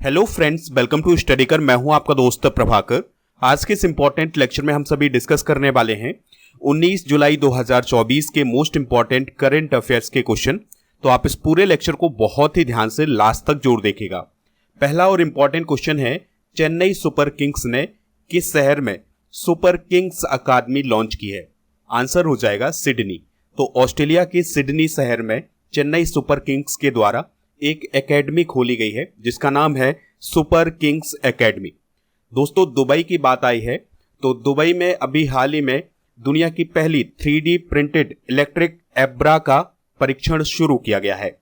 Hello friends, welcome to StudyKar. मैं हूं आपका दोस्त प्रभाकर। आज के इस इंपॉर्टेंट लेक्चर में हम सभी डिस्कस करने वाले हैं 19 जुलाई 2024 के मोस्ट इंपॉर्टेंट करंट अफेयर्स के क्वेश्चन। तो आप इस पूरे लेक्चर को बहुत ही ध्यान से लास्ट तक जोड़ देखिएगा। पहला और इंपॉर्टेंट क्वेश्चन है, चेन्नई सुपर किंग्स ने किस शहर में सुपर किंग्स अकादमी लॉन्च की है? आंसर हो जाएगा सिडनी। तो ऑस्ट्रेलिया के सिडनी शहर में चेन्नई सुपर किंग्स के द्वारा एक एकेडमी खोली गई है जिसका नाम है सुपर किंग्स एकेडमी। दोस्तों, दुबई की बात आई है तो दुबई में अभी हाल ही में दुनिया की पहली 3D प्रिंटेड इलेक्ट्रिक एब्रा का परीक्षण शुरू किया गया है।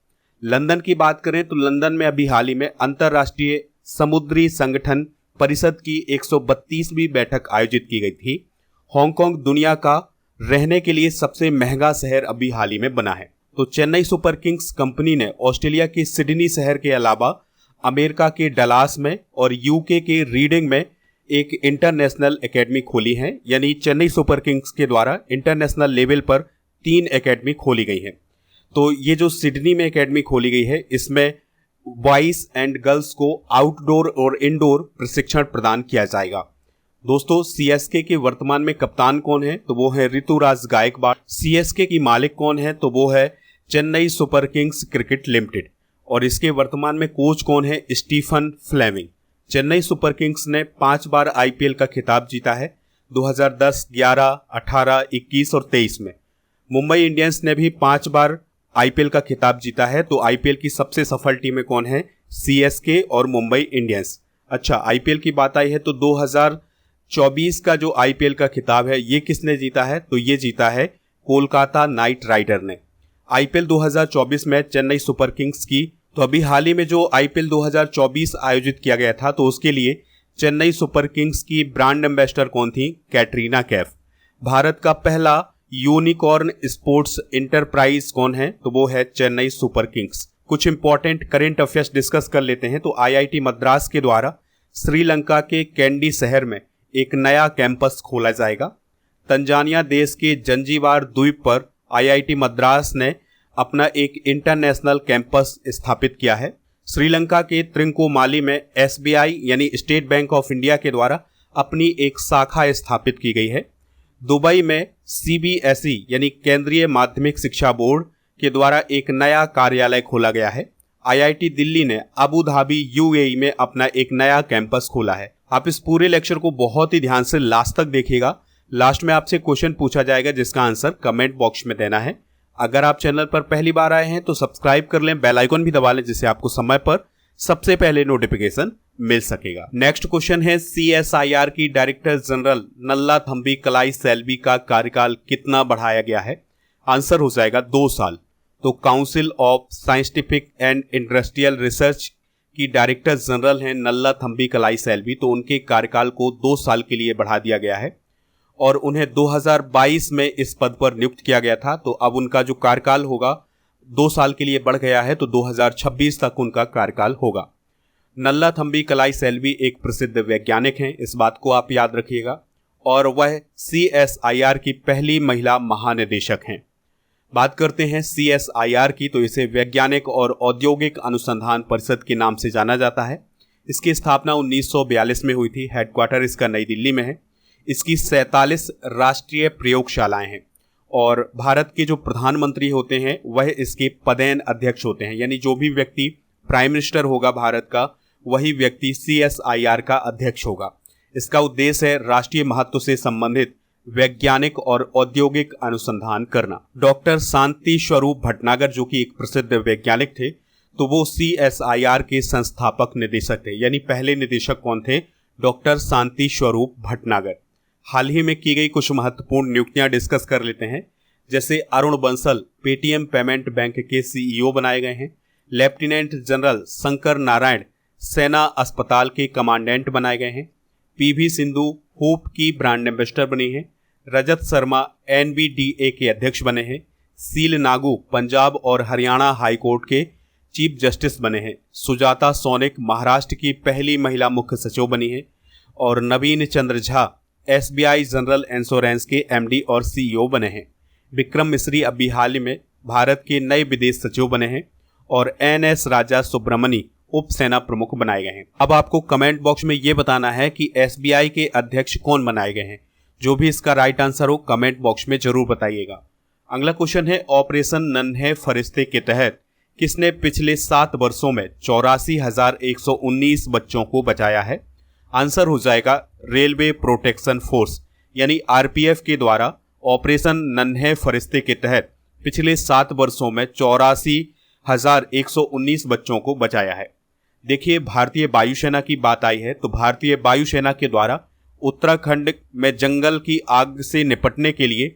लंदन की बात करें तो लंदन में अभी हाल ही में अंतर्राष्ट्रीय समुद्री संगठन परिषद की 132वीं बैठक आयोजित की गई थी। हांगकांग दुनिया का रहने के लिए सबसे महंगा शहर अभी हाल ही में बना है। तो चेन्नई सुपर किंग्स कंपनी ने ऑस्ट्रेलिया के सिडनी शहर के अलावा अमेरिका के डलास में और यूके के रीडिंग में एक इंटरनेशनल एकेडमी खोली है। यानी चेन्नई सुपर किंग्स के द्वारा इंटरनेशनल लेवल पर 3 एकेडमी खोली गई हैं। तो ये जो सिडनी में एकेडमी खोली गई है इसमें बॉयज एंड गर्ल्स को आउटडोर और इंडोर प्रशिक्षण प्रदान किया जाएगा। दोस्तों, सीएसके के वर्तमान में कप्तान कौन है? तो वो है ऋतुराज गायकवाड़। सीएसके की मालिक कौन है? तो वो है Chennai Super Kings Cricket Limited. और इसके वर्तमान में कोच कौन है? Stephen Fleming. Chennai Super Kings ने 5 बार आईपीएल का खिताब जीता है, 2010, 11, 18, 21 और 23 में। मुंबई इंडियंस ने भी 5 बार आईपीएल का खिताब जीता है। तो आईपीएल की सबसे सफल टीमें कौन है? सीएसके और मुंबई इंडियंस। अच्छा, आईपीएल की बात आई है तो 2024 का जो आईपीएल का खिताब है ये किसने जीता है? तो ये जीता है कोलकाता नाइट राइडर ने। आईपीएल 2024 में चेन्नई सुपर किंग्स की तो अभी हाल ही में जो आईपीएल 2024 आयोजित किया गया था तो उसके लिए चेन्नई सुपर किंग्स की ब्रांड एम्बेसडर कौन थी? कैटरीना कैफ। भारत का पहला यूनिकॉर्न स्पोर्ट्स इंटरप्राइज कौन है? तो वो है चेन्नई सुपर किंग्स। कुछ इंपॉर्टेंट करंट अफेयर्स डिस्कस कर लेते हैं। तो आईआईटी मद्रास के द्वारा श्रीलंका के कैंडी शहर में एक नया कैंपस खोला जाएगा। तंजानिया देश के जंजीबार द्वीप पर आईआईटी मद्रास ने अपना एक इंटरनेशनल कैंपस स्थापित किया है। श्रीलंका के त्रिंकोमाली में एसबीआई यानी स्टेट बैंक ऑफ इंडिया के द्वारा अपनी एक शाखा स्थापित की गई है। दुबई में सीबीएसई यानी केंद्रीय माध्यमिक शिक्षा बोर्ड के द्वारा एक नया कार्यालय खोला गया है। आईआईटी दिल्ली ने अबू धाबी यूएई में अपना एक नया कैंपस खोला है। आप इस पूरे लेक्चर को बहुत ही ध्यान से लास्ट तक देखिएगा। लास्ट में आपसे क्वेश्चन पूछा जाएगा जिसका आंसर कमेंट बॉक्स में देना है। अगर आप चैनल पर पहली बार आए हैं तो सब्सक्राइब कर लें, बेल आइकन भी दबा लें जिससे आपको समय पर सबसे पहले नोटिफिकेशन मिल सकेगा। नेक्स्ट क्वेश्चन है, सीएसआईआर की डायरेक्टर जनरल नल्लाथम्बी कलाई सेल्वी का कार्यकाल कितना बढ़ाया गया है? आंसर हो जाएगा 2 साल। तो council of scientific and industrial research की डायरेक्टर जनरल हैं नल्लाथम्बी कलाई सेल्वी। तो उनके कार्यकाल को 2 साल के लिए बढ़ा दिया गया है और उन्हें 2022 में इस पद पर नियुक्त किया गया था। तो अब उनका जो कार्यकाल होगा 2 साल के लिए बढ़ गया है, तो 2026 तक उनका कार्यकाल होगा। नल्लाथम्बी कलाई सेल्वी एक प्रसिद्ध वैज्ञानिक हैं, इस बात को आप याद रखिएगा। और वह सीएसआईआर की पहली महिला महानिदेशक हैं। बात करते हैं सीएसआईआर की, तो इसे वैज्ञानिक और औद्योगिक अनुसंधान परिषद के नाम से जाना जाता है। इसकी स्थापना 1942 में हुई थी। हेडक्वार्टर इसका नई दिल्ली में है। इसकी 47 राष्ट्रीय प्रयोगशालाएं हैं और भारत के जो प्रधानमंत्री होते हैं वह इसके पदेन अध्यक्ष होते हैं। यानी जो भी व्यक्ति प्राइम मिनिस्टर होगा भारत का, वही व्यक्ति सीएसआईआर का अध्यक्ष होगा। इसका उद्देश्य है राष्ट्रीय महत्व से संबंधित वैज्ञानिक और औद्योगिक अनुसंधान करना। डॉक्टर शांति स्वरूप भटनागर जो कि एक प्रसिद्ध वैज्ञानिक थे, तो वो सीएसआईआर के संस्थापक निदेशक थे। यानी पहले निदेशक कौन थे? डॉक्टर शांति स्वरूप भटनागर। हाल ही में की गई कुछ महत्वपूर्ण नियुक्तियां डिस्कस कर लेते हैं। जैसे Arun Bansal Paytm payment bank के सीईओ बनाए गए हैं। लेफ्टिनेंट जनरल शंकर नारायण सेना अस्पताल के कमांडेंट बनाए गए हैं। पीवी सिंधु होप की ब्रांड एम्बेसडर बनी है। रजत शर्मा एनबीडीए के अध्यक्ष बने हैं। सील नागू पंजाब और हरियाणा हाईकोर्ट के चीफ जस्टिस बने हैं। सुजाता सोनिक महाराष्ट्र की पहली महिला मुख्य सचिव बनी है। और नवीन Chandra Jha SBI general insurance के एमडी और सीईओ बने हैं। विक्रम मिश्री अभी हाल ही में भारत के नए विदेश सचिव बने हैं। और एनएस राजा सुब्रमणी उप सेना प्रमुख बनाए गए हैं। अब आपको कमेंट बॉक्स में ये बताना है कि SBI के अध्यक्ष कौन बनाए गए हैं। जो भी इसका राइट आंसर हो कमेंट बॉक्स में जरूर बताइएगा। अगला क्वेश्चन है, ऑपरेशन नन्हे फरिश्ते के तहत किसने पिछले 7 वर्षों में 84,119 बच्चों को बचाया है? आंसर हो जाएगा रेलवे प्रोटेक्शन फोर्स यानी RPF के द्वारा ऑपरेशन नन्हे फरिश्ते के तहत पिछले 7 वर्षों में 84,119 बच्चों को बचाया है। देखिए, भारतीय वायुसेना की बात आई है तो भारतीय वायुसेना के द्वारा उत्तराखंड में जंगल की आग से निपटने के लिए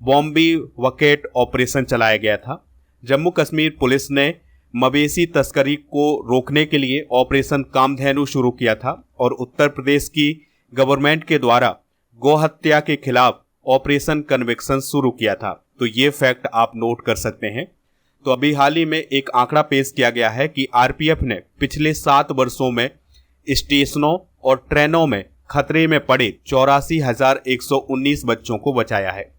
बॉम्बी वकेट ऑपरेशन चलाया गया था। जम्मू कश्मीर पुलिस ने मवेशी तस्करी को रोकने के लिए ऑपरेशन कामधेनु शुरू किया था और उत्तर प्रदेश की गवर्नमेंट के द्वारा गौहत्या के खिलाफ ऑपरेशन कन्विक्शन शुरू किया था। तो ये फैक्ट आप नोट कर सकते हैं। तो अभी हाल ही में एक आंकड़ा पेश किया गया है कि RPF ने पिछले 7 वर्षों में स्टेशनों और ट्रेनों में खतरे में पड़े 84,119 बच्चों को बचाया है।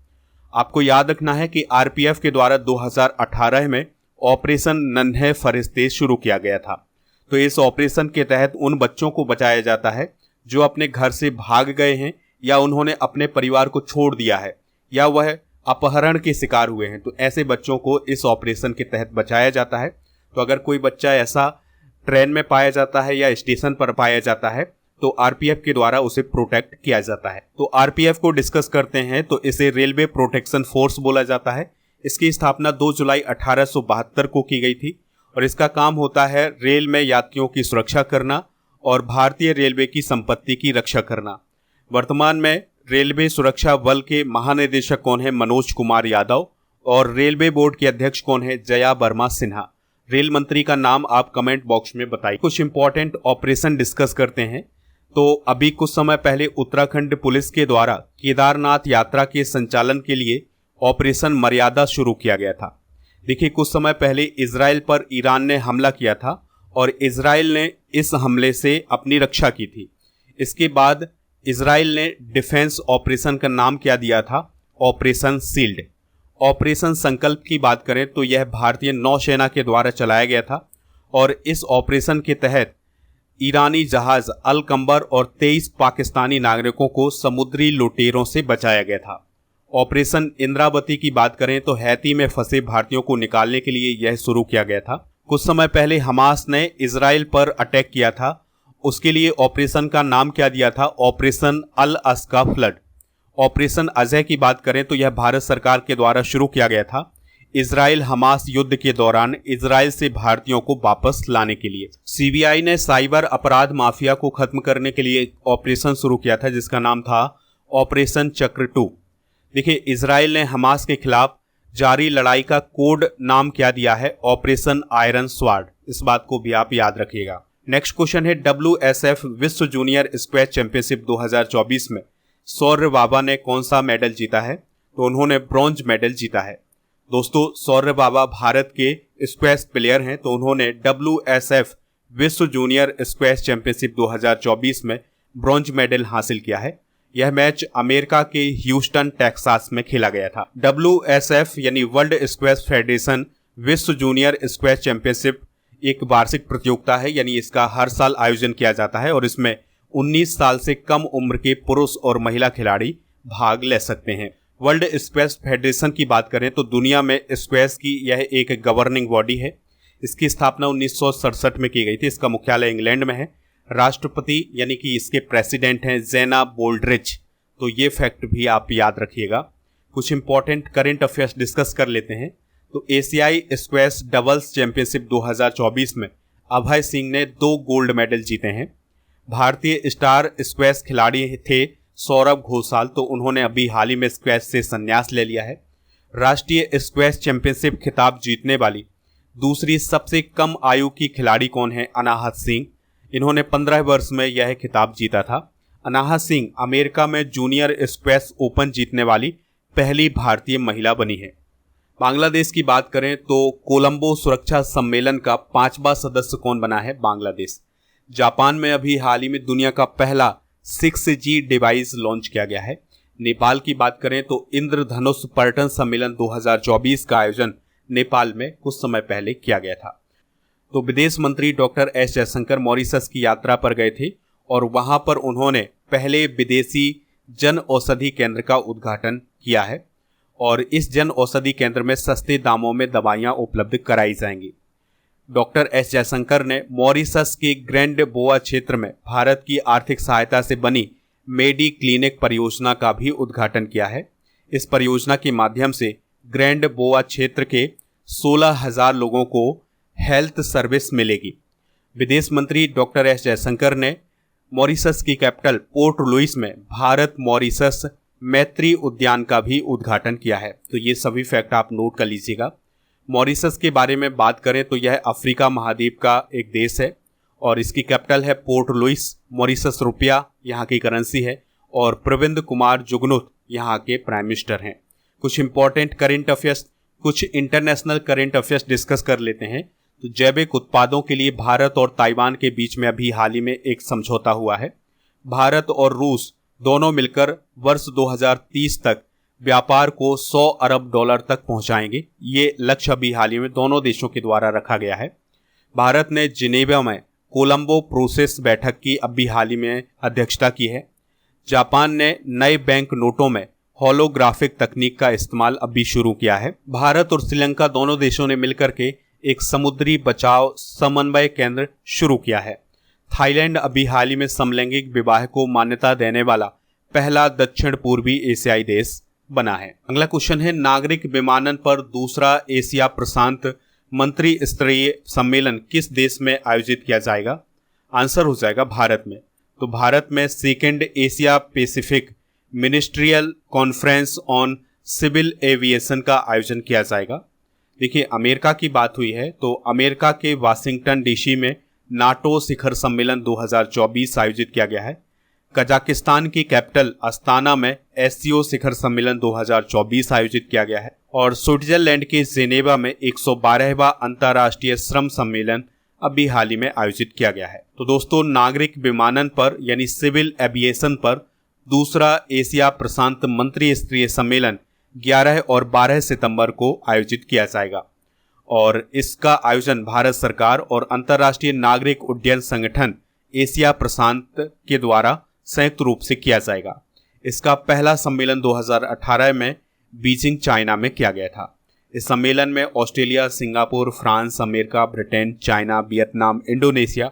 आपको याद रखना है कि RPF के द्वारा 2018 में ऑपरेशन नन्हे फरिश्ते शुरू किया गया था। तो इस ऑपरेशन के तहत उन बच्चों को बचाया जाता है जो अपने घर से भाग गए हैं या उन्होंने अपने परिवार को छोड़ दिया है या वह अपहरण के शिकार हुए हैं। तो ऐसे बच्चों को इस ऑपरेशन के तहत बचाया जाता है। तो अगर कोई बच्चा ऐसा ट्रेन में पाया जाता है या स्टेशन पर पाया जाता है तो RPF के द्वारा उसे प्रोटेक्ट किया जाता है। तो RPF को डिस्कस करते हैं तो इसे रेलवे प्रोटेक्शन फोर्स बोला जाता है। इसकी स्थापना 2 जुलाई 1872 को की गई थी और इसका काम होता है रेल में यात्रियों की सुरक्षा करना और भारतीय रेलवे की संपत्ति की रक्षा करना। वर्तमान में रेलवे सुरक्षा बल के महानिदेशक कौन है? मनोज कुमार यादव। और रेलवे बोर्ड के अध्यक्ष कौन है? जया वर्मा सिन्हा। रेल मंत्री का नाम आप कमेंट बॉक्स में बताइए। कुछ इंपॉर्टेंट ऑपरेशन डिस्कस करते हैं। तो अभी कुछ समय पहले उत्तराखंड पुलिस के द्वारा केदारनाथ यात्रा के संचालन के लिए ऑपरेशन मर्यादा शुरू किया गया था। देखिए, कुछ समय पहले इजराइल पर ईरान ने हमला किया था और इजराइल ने इस हमले से अपनी रक्षा की थी। इसके बाद इजराइल ने डिफेंस ऑपरेशन का नाम क्या दिया था? Operation shield. ऑपरेशन संकल्प की बात करें तो यह भारतीय नौसेना के द्वारा चलाया गया था और इस ऑपरेशन के तहत ईरानी जहाज अल कंबर और 23 पाकिस्तानी नागरिकों को समुद्री लुटेरों से बचाया गया था। ऑपरेशन इंद्रावती की बात करें तो हैती में फंसे भारतीयों को निकालने के लिए यह शुरू किया गया था। कुछ समय पहले हमास ने इजराइल पर अटैक किया था, उसके लिए ऑपरेशन का नाम क्या दिया था? ऑपरेशन अल अस्का फ्लड। ऑपरेशन अजय की बात करें तो यह भारत सरकार के द्वारा शुरू किया गया था इजराइल हमास युद्ध के दौरान इजराइल से भारतीयों को वापस लाने के लिए। CBI ने साइबर अपराध माफिया को खत्म करने के लिए ऑपरेशन शुरू किया था जिसका नाम था ऑपरेशन चक्र 2। देखिए, इजराइल ने हमास के खिलाफ जारी लड़ाई का कोड नाम क्या दिया है? Operation iron sword. इस बात को भी आप याद रखिएगा। नेक्स्ट क्वेश्चन है, WSF विश्व जूनियर स्क्वैश चैंपियनशिप 2024 में सौर्य बाबा ने कौन सा मेडल जीता है? तो उन्होंने ब्रॉन्ज मेडल जीता है। दोस्तों, सौर्य बाबा भारत के स्क्वैश प्लेयर हैं। तो उन्होंने WSF विश्व जूनियर स्क्वैश चैंपियनशिप 2024 में ब्रॉन्ज मेडल हासिल किया है। यह मैच अमेरिका के ह्यूस्टन टेक्सास में खेला गया था। WSF यानी वर्ल्ड स्क्वैश फेडरेशन विश्व जूनियर स्क्वैश चैंपियनशिप एक वार्षिक प्रतियोगिता है, यानी इसका हर साल आयोजन किया जाता है और इसमें 19 साल से कम उम्र के पुरुष और महिला खिलाड़ी भाग ले सकते हैं। वर्ल्ड स्क्वैश फेडरेशन की बात करें तो दुनिया में स्क्वैश की यह एक गवर्निंग बॉडी है। इसकी स्थापना 1967 में की गई थी। इसका मुख्यालय इंग्लैंड में है। राष्ट्रपति यानी कि इसके प्रेसिडेंट हैं जेना बोल्ड्रिच। तो ये फैक्ट भी आप याद रखिएगा। कुछ इंपॉर्टेंट करंट अफेयर्स डिस्कस कर लेते हैं। तो एशियाई स्क्वैश डबल्स चैंपियनशिप 2024 में अभय सिंह ने 2 गोल्ड मेडल जीते हैं। भारतीय स्टार स्क्वैश खिलाड़ी थे सौरभ घोषाल। तो उन्होंने अभी हाल ही में स्क्वैश से संन्यास ले लिया है। राष्ट्रीय स्क्वैश चैंपियनशिप खिताब जीतने वाली दूसरी सबसे कम आयु की खिलाड़ी कौन है? अनाहत सिंह। इन्होंने 15 वर्ष में यह खिताब जीता था। अनाहत सिंह अमेरिका में जूनियर स्क्वैश ओपन जीतने वाली पहली भारतीय महिला बनी है। बांग्लादेश की बात करें तो कोलंबो सुरक्षा सम्मेलन का 5वां सदस्य कौन बना है? बांग्लादेश। जापान में अभी हाल ही में दुनिया का पहला 6G डिवाइस लॉन्च किया गया है। नेपाल की बात करें तो इंद्रधनुष पर्यटन सम्मेलन 2024 का आयोजन नेपाल में कुछ समय पहले किया गया था। तो विदेश मंत्री डॉक्टर एस जयशंकर मॉरिशस की यात्रा पर गए थे और वहां पर उन्होंने पहले विदेशी जन औषधि केंद्र का उद्घाटन किया है और इस जन औषधि केंद्र में सस्ते दामों में दवाइयां उपलब्ध कराई जाएंगी। डॉक्टर एस जयशंकर ने मॉरिशस के ग्रैंड बोआ क्षेत्र में भारत की आर्थिक सहायता से बनी मेडी क्लिनिक परियोजना का भी उद्घाटन किया है। इस परियोजना के माध्यम से ग्रैंड बोआ क्षेत्र के 16,000 लोगों को हेल्थ सर्विस मिलेगी। विदेश मंत्री डॉक्टर एस जयशंकर ने मॉरिशस की कैपिटल पोर्ट लुइस में भारत मॉरिशस मैत्री उद्यान का भी उद्घाटन किया है। तो ये सभी फैक्ट आप नोट कर लीजिएगा। मॉरिशस के बारे में बात करें तो यह अफ्रीका महाद्वीप का एक देश है और इसकी कैपिटल है पोर्ट लुइस। मॉरिशस रुपया यहाँ की करेंसी है और प्रविंद कुमार जुगनूथ यहाँ के प्राइम मिनिस्टर हैं। कुछ इंपॉर्टेंट करेंट अफेयर्स, कुछ इंटरनेशनल करेंट अफेयर्स डिस्कस कर लेते हैं। तो जैविक उत्पादों के लिए भारत और ताइवान के बीच में अभी हाल ही में एक समझौता हुआ है। भारत और रूस दोनों मिलकर वर्ष 2030 तक व्यापार को 100 अरब डॉलर तक पहुंचाएंगे। ये लक्ष्य अभी हाल ही में दोनों देशों के द्वारा रखा गया है। भारत ने जिनेवा में कोलंबो प्रोसेस बैठक की अभी हाल ही में अध्यक्षता की है। जापान ने नए बैंक नोटों में होलोग्राफिक तकनीक का इस्तेमाल अभी शुरू किया है। भारत और श्रीलंका दोनों देशों ने मिलकर के एक समुद्री बचाव समन्वय केंद्र शुरू किया है। थाईलैंड अभी हाल ही में समलैंगिक विवाह को मान्यता देने वाला पहला दक्षिण पूर्वी एशियाई देश बना है। अगला क्वेश्चन है, नागरिक विमानन पर दूसरा एशिया प्रशांत मंत्री स्तरीय सम्मेलन किस देश में आयोजित किया जाएगा? आंसर हो जाएगा भारत में। तो भारत में second Asia Pacific ministerial conference on civil aviation का आयोजन किया जाएगा। देखिए, अमेरिका की बात हुई है तो अमेरिका के वाशिंगटन डीसी में नाटो शिखर सम्मेलन 2024 आयोजित किया गया है। कजाकिस्तान की कैपिटल अस्ताना में एससीओ शिखर सम्मेलन 2024 आयोजित किया गया है और स्विट्जरलैंड के जेनेवा में 112वां अंतर्राष्ट्रीय श्रम सम्मेलन अभी हाल ही में आयोजित किया गया है। तो दोस्तों, नागरिक विमानन पर यानी सिविल एविएशन पर दूसरा एशिया प्रशांत मंत्री स्तरीय सम्मेलन 11 और 12 सितंबर को आयोजित किया जाएगा और इसका आयोजन भारत सरकार और अंतर्राष्ट्रीय नागरिक उड्डयन संगठन एशिया प्रशांत के द्वारा संयुक्त रूप से किया जाएगा। इसका पहला सम्मेलन 2018 में बीजिंग चाइना में किया गया था। इस सम्मेलन में Australia, Singapore, France, America, Britain, China, Vietnam, Indonesia,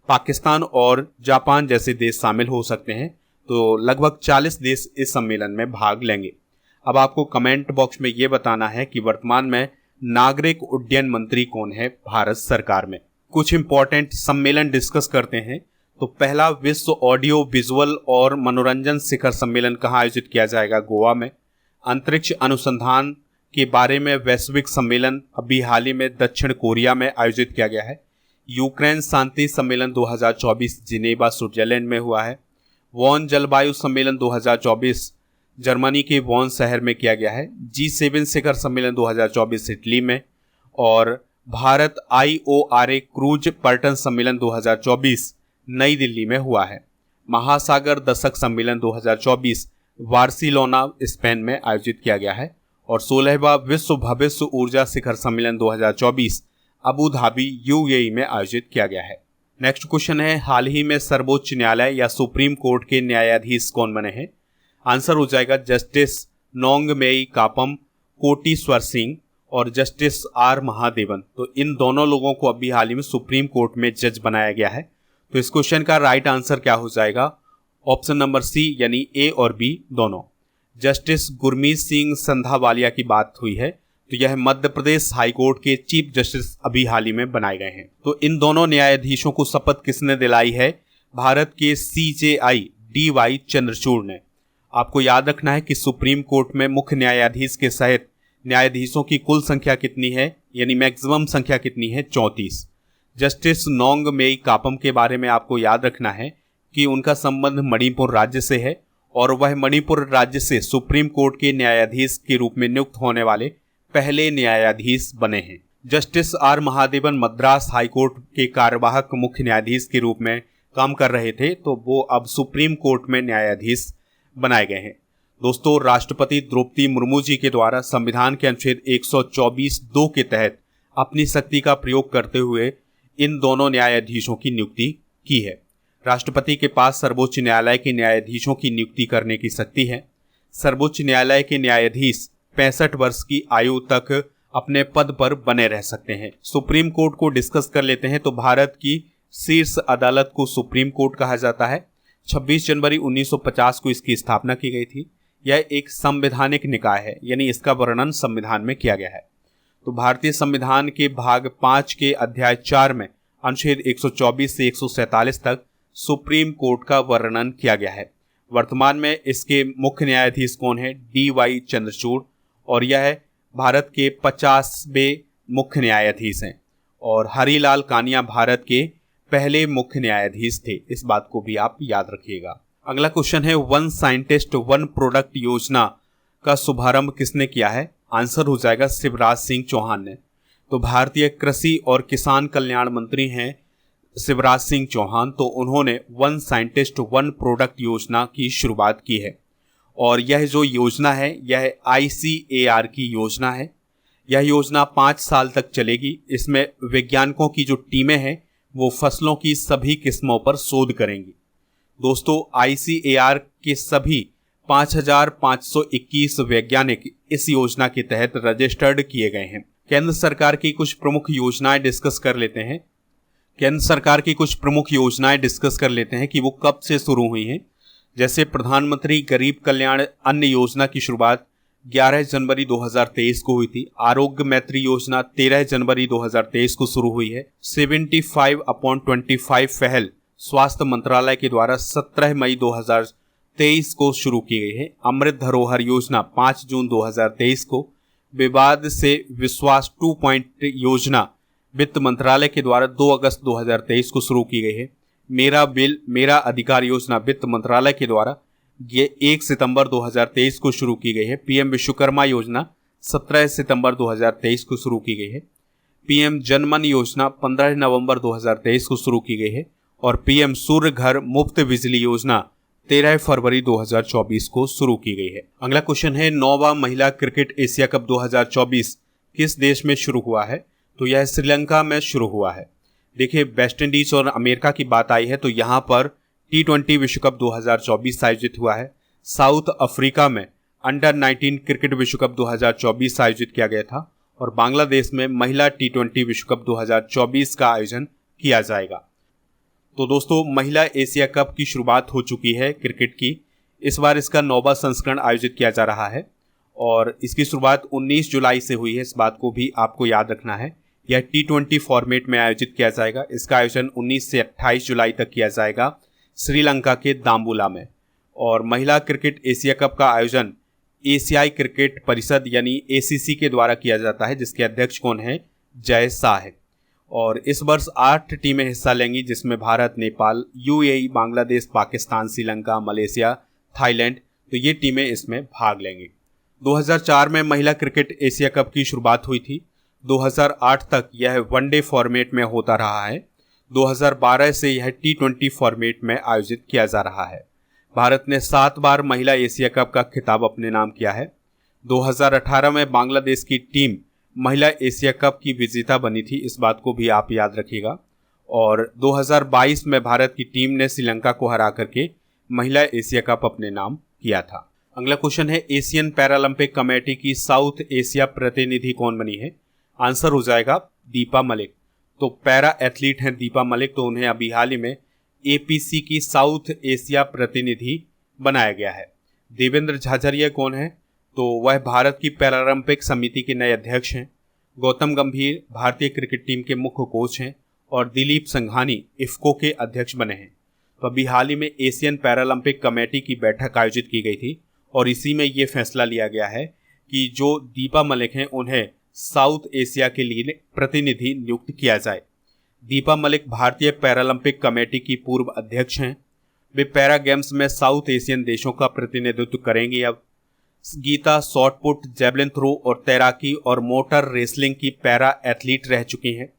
Pakistan और जापान जैसे देश शामिल हो सकते हैं। तो लगभग 40 देश इस सम्मेलन में भाग लेंगे। अब आपको कमेंट बॉक्स में ये बताना है कि वर्तमान में नागरिक उड्डयन मंत्री कौन है भारत सरकार में। कुछ इंपॉर्टेंट सम्मेलन डिस्कस करते हैं। तो पहला विश्व ऑडियो विजुअल और मनोरंजन शिखर सम्मेलन कहाँ आयोजित किया जाएगा? गोवा में। अंतरिक्ष अनुसंधान के बारे में वैश्विक सम्मेलन अभी हाल ही में दक्षिण कोरिया में आयोजित किया गया है। यूक्रेन शांति सम्मेलन 2024 जिनेवा स्विट्जरलैंड में हुआ है। वॉन जलवायु सम्मेलन 2024 जर्मनी के वॉन शहर में किया गया है। G7 शिखर सम्मेलन 2024 इटली में और भारत IORA क्रूज पर्यटन सम्मेलन 2024 नई दिल्ली में हुआ है। महासागर दशक सम्मेलन 2024 बार्सिलोना स्पेन में आयोजित किया गया है और 16वां विश्व भविष्य ऊर्जा शिखर सम्मेलन 2024 अबू धाबी UAE में आयोजित किया गया है। नेक्स्ट क्वेश्चन है, हाल ही में सर्वोच्च न्यायालय या सुप्रीम कोर्ट के न्यायाधीश कौन बने हैं? आंसर हो जाएगा जस्टिस नोंगमेई कापम कोटीश्वर सिंह और जस्टिस R महादेवन। तो इन दोनों लोगों को अभी हाल ही में सुप्रीम कोर्ट में जज बनाया गया है। तो इस क्वेश्चन का राइट आंसर क्या हो जाएगा? ऑप्शन नंबर सी यानी A और B दोनों। जस्टिस गुरमीत सिंह संधावालिया की बात हुई है तो यह मध्य प्रदेश हाईकोर्ट के चीफ जस्टिस अभी हाल ही में बनाए गए हैं। तो इन दोनों न्यायाधीशों को शपथ किसने दिलाई है? भारत के CJI DY चंद्रचूड़ ने। आपको याद रखना है कि सुप्रीम कोर्ट में मुख्य न्यायाधीश के सहित न्यायाधीशों की कुल संख्या कितनी है, यानी मैक्सिमम संख्या कितनी है? 34। जस्टिस नोंगमेई कापम के बारे में आपको याद रखना है कि उनका संबंध मणिपुर राज्य से है और वह मणिपुर राज्य से सुप्रीम कोर्ट के न्यायाधीश के रूप में नियुक्त होने वाले पहले न्यायाधीश बने हैं। Justice R Mahadevan Madras high court के कार्यवाहक मुख्य न्यायाधीश के रूप में काम कर रहे थे, तो वो अब सुप्रीम कोर्ट में न्यायाधीश बनाए गए हैं। दोस्तों, राष्ट्रपति द्रौपदी मुर्मू जी के द्वारा संविधान के अनुच्छेद 124(2) के तहत अपनी शक्ति का प्रयोग करते हुए इन दोनों न्यायाधीशों की नियुक्ति की है। राष्ट्रपति के पास सर्वोच्च न्यायालय के न्यायाधीशों की नियुक्ति करने की शक्ति है। सर्वोच्च न्यायालय के न्यायाधीश 65 वर्ष की आयु तक अपने पद पर बने रह सकते हैं। सुप्रीम कोर्ट को डिस्कस कर लेते हैं तो भारत की शीर्ष अदालत को सुप्रीम कोर्ट कहा जाता है। 26 जनवरी 1950 को इसकी स्थापना की गई थी। यह एक संवैधानिक निकाय है, यानी इसका वर्णन संविधान में किया गया है। तो भारतीय संविधान के भाग 5 के अध्याय 4 में अनुच्छेद 124 से 147 तक सुप्रीम कोर्ट का वर्णन किया गया है। वर्तमान में इसके मुख्य न्यायाधीश कौन है? DY चंद्रचूड़, और यह भारत के 50वें मुख्य न्यायाधीश हैं। और हरिलाल कानिया भारत के पहले मुख्य न्यायाधीश थे। इस बात को भी आप याद रखिएगा। अगला क्वेश्चन है, वन साइंटिस्ट वन प्रोडक्ट योजना का शुभारंभ किसने किया है? आंसर हो जाएगा शिवराज सिंह चौहान ने। तो भारतीय कृषि और किसान कल्याण मंत्री हैं शिवराज सिंह चौहान। तो उन्होंने वन साइंटिस्ट वन प्रोडक्ट योजना की शुरुआत की है। और यह जो योजना है यह ICAR की योजना है। यह योजना 5 साल तक चलेगी। इसमें वैज्ञानिकों की जो टीमें हैं वो फसलों की सभी किस्मों पर शोध करेंगी। दोस्तों, ICAR के सभी 5521 वैज्ञानिक इस योजना के तहत रजिस्टर्ड किए गए हैं। केंद्र सरकार की कुछ प्रमुख योजनाएं डिस्कस कर लेते हैं। कि वो कब से शुरू हुई हैं। जैसे प्रधानमंत्री गरीब कल्याण अन्न योजना की शुरुआत 11 जनवरी 2023 को हुई थी। आरोग्य मैत्री योजना 13 जनवरी 2023 को शुरू हुई है। 75/25 पहल स्वास्थ्य मंत्रालय के द्वारा 17 मई 2023 को शुरू की गई है। अमृत धरोहर योजना 5 जून 2023 को। विवाद से विश्वास 2 पॉइंट योजना वित्त मंत्रालय के द्वारा 2 अगस्त 2023 को शुरू की गई है। मेरा बिल मेरा अधिकार योजना वित्त मंत्रालय के द्वारा ये 1 सितंबर 2023 को शुरू की गई है। PM विश्वकर्मा योजना 17 सितंबर 2023 को शुरू की गई है। PM जनमन योजना 15 नवंबर 2023 को शुरू की गई है। और PM सूर्य घर मुफ्त बिजली योजना 13 फरवरी 2024 को शुरू की गई है। अगला क्वेश्चन है, 9वां महिला क्रिकेट एशिया कप 2024 किस देश में शुरू हुआ है? तो यह श्रीलंका में शुरू हुआ है। देखिए, वेस्ट इंडीज और अमेरिका की बात आई है तो यहाँ पर T20 विश्व कप 2024 आयोजित हुआ है। साउथ अफ्रीका में अंडर 19 क्रिकेट विश्व कप 2024 आयोजित किया गया था। और बांग्लादेश में महिला T20 विश्व कप 2024 का आयोजन किया जाएगा। तो दोस्तों, महिला एशिया कप की शुरुआत हो चुकी है क्रिकेट की। इस बार इसका 9वां संस्करण आयोजित किया जा रहा है और इसकी शुरुआत 19 जुलाई से हुई है। इस बात को भी आपको याद रखना है। यह T20 फॉर्मेट में आयोजित किया जाएगा। इसका आयोजन 19 से 28 जुलाई तक किया जाएगा श्रीलंका के दाम्बुला में। और महिला क्रिकेट एशिया कप का आयोजन एशियाई क्रिकेट परिषद यानी ACC के द्वारा किया जाता है, जिसके अध्यक्ष कौन है? जय शाह है। और इस वर्ष 8 टीमें हिस्सा लेंगी, जिसमें Bharat, Nepal, UAE, Bangladesh, Pakistan, Sri Lanka, Malaysia, Thailand, तो ये टीमें इसमें भाग लेंगी। 2004 में महिला क्रिकेट एशिया कप की शुरुआत हुई थी। 2008 तक यह वनडे फॉर्मेट में होता रहा है। 2012 से यह T20 फॉर्मेट में आयोजित किया जा रहा है। भारत ने 7 बार महिला एशिया कप का खिताब अपने नाम किया है। 2018 में बांग्लादेश की टीम महिला एशिया कप की विजेता बनी थी, इस बात को भी आप याद रखिएगा। और 2022 में भारत की टीम ने श्रीलंका को हरा करके महिला एशिया कप अपने नाम किया था। अगला क्वेश्चन है, एशियन पैरालंपिक कमेटी की साउथ एशिया प्रतिनिधि कौन बनी है? आंसर हो जाएगा दीपा मलिक। तो पैरा एथलीट हैं दीपा मलिक, तो उन्हें अभी हाल ही में APC की साउथ एशिया प्रतिनिधि बनाया गया है। देवेंद्र झाझरिया कौन है? तो वह भारत की पैरालंपिक समिति के नए अध्यक्ष हैं। गौतम गंभीर भारतीय क्रिकेट टीम के मुख्य कोच हैं और दिलीप संघानी IFFCO के अध्यक्ष बने हैं। तो अभी हाल ही में एशियन पैरालंपिक कमेटी की बैठक आयोजित की गई थी और इसी में ये फैसला लिया गया है कि जो दीपा मलिक हैं उन्हें साउथ एशिया के लिए प्रतिनिधि नियुक्त किया जाए। दीपा मलिक भारतीय पैरालंपिक कमेटी की पूर्व अध्यक्ष हैं। वे पैरा गेम्स में साउथ एशियन देशों का प्रतिनिधित्व करेंगी। अब गीता शॉटपुट, जेवलिन थ्रो और तैराकी और मोटर रेसलिंग की पैरा एथलीट रह चुकी हैं।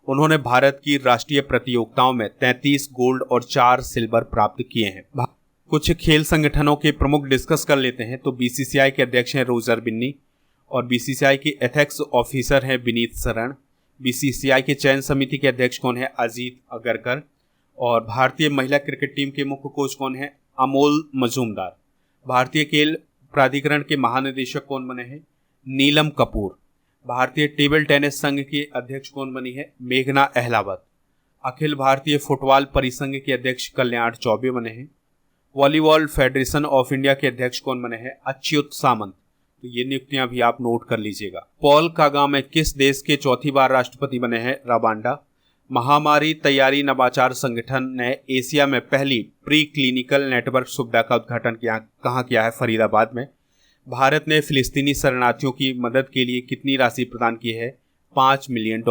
उन्होंने भारत की राष्ट्रीय प्रतियोगिताओं में 33 गोल्ड और 4 सिल्वर प्राप्त किए हैं। कुछ खेल संगठनों के प्रमुख डिस्कस कर लेते हैं। तो BCCI के अध्यक्ष हैं रोजर बिन्नी और BCCI के एथिक्स ऑफिसर हैं विनीत शरण। बीसीसीआई के चयन समिति के अध्यक्ष कौन है? अजीत अगरकर। और भारतीय महिला क्रिकेट टीम के मुख्य कोच कौन है? अमोल मजूमदार। भारतीय खेल प्राधिकरण के महानिदेशक कौन बने हैं? नीलम कपूर। भारतीय टेबल टेनिस संघ की अध्यक्ष कौन बनी है? मेघना अहलावत। अखिल भारतीय फुटबॉल परिसंघ के अध्यक्ष कल्याण चौबे बने हैं। वॉलीबॉल फेडरेशन ऑफ इंडिया के अध्यक्ष कौन बने हैं? अच्युत सामंत। तो ये नियुक्तियां भी आप नोट कर लीजिएगा। पॉल कागामे किस देश के चौथी बार राष्ट्रपति बने हैं? रवांडा। महामारी तैयारी नवाचार संगठन ने एशिया में पहली प्री क्लिनिकल नेटवर्क सुविधा का उद्घाटन कहाँ किया है? फरीदाबाद में। भारत ने फिलिस्तीनी शरणार्थियों की मदद के लिए कितनी राशि प्रदान की है? $5 मिलियन।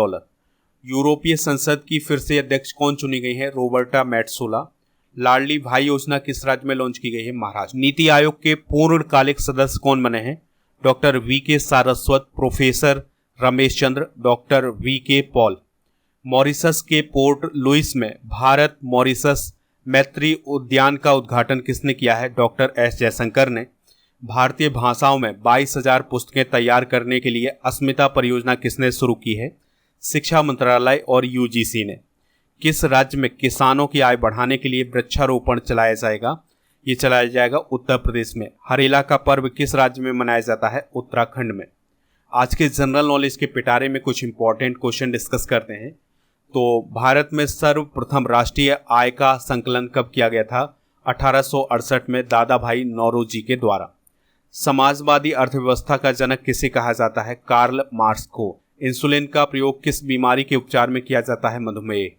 यूरोपीय संसद की फिर से अध्यक्ष कौन चुनी गई है? रॉबर्टा मेट्सोला। लाडली भाई योजना किस राज्य में लॉन्च की गई है? महाराष्ट्र। नीति आयोग के पूर्णकालिक सदस्य कौन बने हैं? Doctor V K. Saraswat, professor Ramesh Chandra, doctor V K. Paul. Mauritius के पोर्ट लुइस में भारत मॉरिशस मैत्री उद्यान का उद्घाटन किसने किया है? डॉक्टर एस जयशंकर ने। भारतीय भाषाओं में 22,000 पुस्तकें तैयार करने के लिए अस्मिता परियोजना किसने शुरू की है? शिक्षा मंत्रालय और यूजीसी ने। किस राज्य में किसानों की आय बढ़ाने के लिए वृक्षारोपण चलाया जाएगा? ये चलाया जाएगा उत्तर प्रदेश में। हरेला का पर्व किस राज्य में मनाया जाता है? उत्तराखंड में। आज के जनरल नॉलेज के पिटारे में कुछ इंपॉर्टेंट क्वेश्चन डिस्कस करते हैं। तो भारत में सर्वप्रथम राष्ट्रीय आय का संकलन कब किया गया था? 1868 में दादा भाई नौरोजी के द्वारा। समाजवादी अर्थव्यवस्था का जनक किसे कहा जाता है? कार्ल मार्क्स को। इंसुलिन का प्रयोग किस बीमारी के उपचार में किया जाता है? मधुमेह।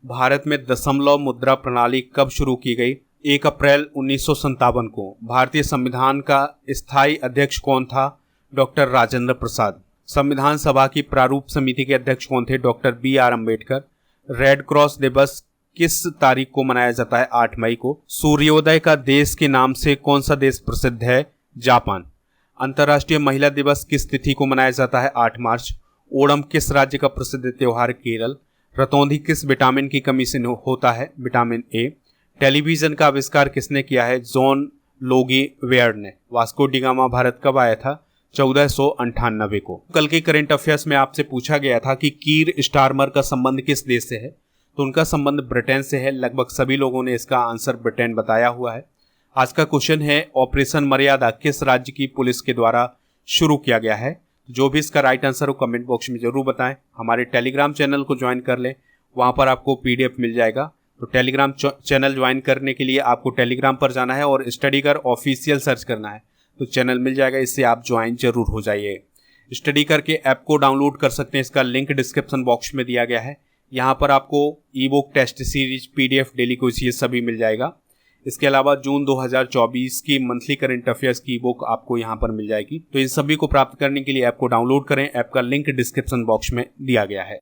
भारत में दशमलव मुद्रा प्रणाली कब शुरू की गई? 1 अप्रैल 1957 को। भारतीय संविधान का स्थायी अध्यक्ष कौन था? डॉक्टर राजेंद्र प्रसाद। संविधान सभा की प्रारूप समिति के अध्यक्ष कौन थे? Doctor B R. Ambedkar. Red Cross दिवस किस तारीख को मनाया जाता है? 8 मई को। सूर्योदय का देश के नाम से कौन सा देश प्रसिद्ध है? जापान। अंतर्राष्ट्रीय महिला दिवस किस तिथि को मनाया जाता है? 8 मार्च। ओणम किस राज्य का प्रसिद्ध त्योहार? केरल। रतौंधी किस विटामिन की कमी से होता है? Vitamin A. टेलीविजन का आविष्कार किसने किया है? जॉन लोगी वेयर ने। वास्को डी गामा भारत कब आया था? 1498 को। कल के करंट अफेयर्स में आपसे पूछा गया था कि कीर स्टारमर का संबंध किस देश से है? तो उनका संबंध ब्रिटेन से है। लगभग सभी लोगों ने इसका आंसर ब्रिटेन बताया हुआ है। आज का क्वेश्चन है, ऑपरेशन मर्यादा किस राज्य की पुलिस के द्वारा शुरू किया गया है? जो भी इसका राइट आंसर हो कमेंट बॉक्स में जरूर बताएं। हमारे टेलीग्राम चैनल को ज्वाइन कर लें, वहां पर आपको पीडीएफ मिल जाएगा। तो टेलीग्राम चैनल ज्वाइन करने के लिए आपको टेलीग्राम पर जाना है और स्टडी कर ऑफिशियल सर्च करना है, तो चैनल मिल जाएगा। इससे आप ज्वाइन जरूर हो जाइए। स्टडी करके ऐप को डाउनलोड कर सकते हैं, इसका लिंक डिस्क्रिप्शन बॉक्स में दिया गया है। यहाँ पर आपको e book, test series, PDF, daily quiz ये सभी मिल जाएगा। इसके अलावा जून 2024 की मंथली करंट अफेयर्स की बुक आपको यहाँ पर मिल जाएगी। तो इन सभी को प्राप्त करने के लिए ऐप को डाउनलोड करें। ऐप का लिंक डिस्क्रिप्शन बॉक्स में दिया गया है।